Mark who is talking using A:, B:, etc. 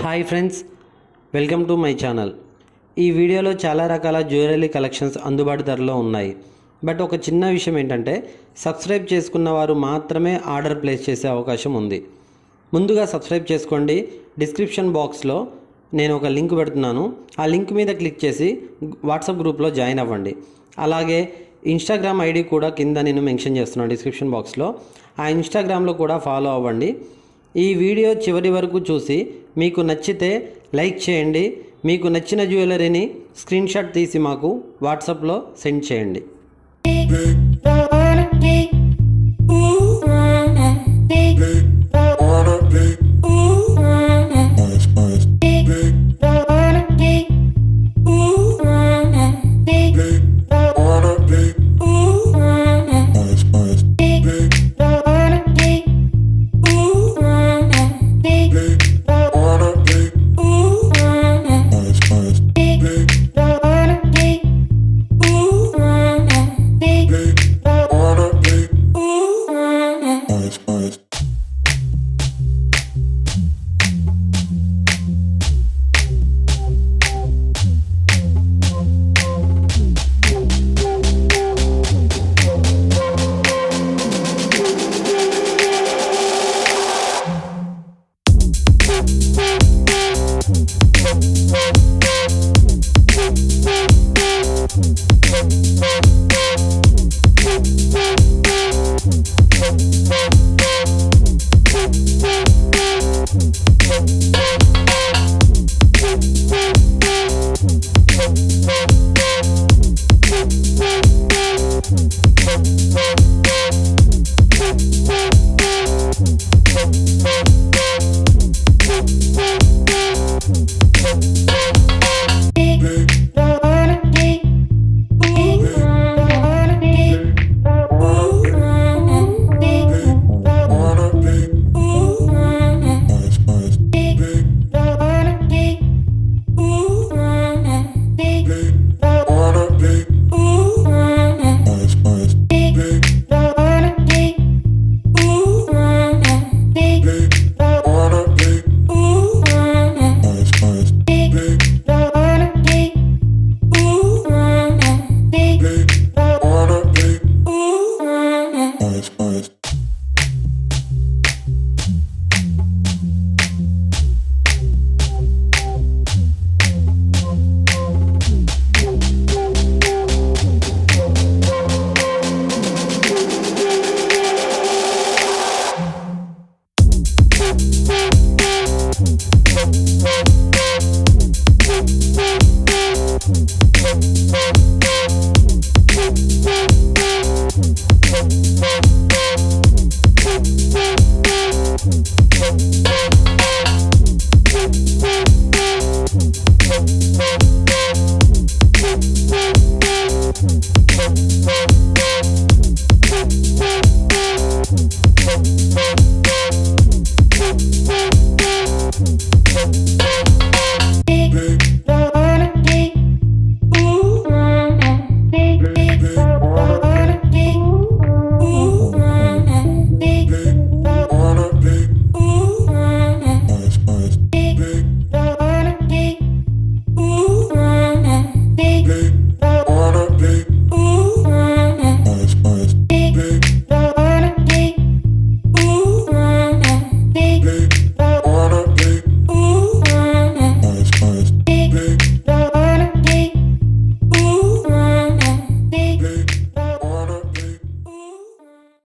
A: Hi friends, welcome to my channel. ఈ వీడియోలో చాలా రకాల జ్యువెలరీ కలెక్షన్స్ అందుబాటు ధరలో ఉన్నాయి. బట్ ఒక చిన్న విషయం ఏంటంటే సబ్స్క్రైబ్ చేసుకున్న వారు మాత్రమే ఆర్డర్ ప్లేస్ చేసే అవకాశం ఉంది. ముందుగా సబ్స్క్రైబ్ చేసుకోండి. డిస్క్రిప్షన్ బాక్స్లో నేను ఒక లింక్ పెడుతున్నాను. ఆ లింక్ మీద క్లిక్ చేసి వాట్సాప్ గ్రూప్లో జాయిన్ అవ్వండి. అలాగే ఇన్స్టాగ్రామ్ ఐడి కూడా కింద నేను మెన్షన్ చేస్తున్నాను డిస్క్రిప్షన్ బాక్స్లో. ఆ ఇన్స్టాగ్రామ్లో కూడా ఫాలో అవ్వండి. ఈ వీడియో చివరి వరకు చూసి మీకు నచ్చితే లైక్ చేయండి. మీకు నచ్చిన జ్యువెలరీని స్క్రీన్ షాట్ తీసి మాకు వాట్సాప్లో సెండ్ చేయండి.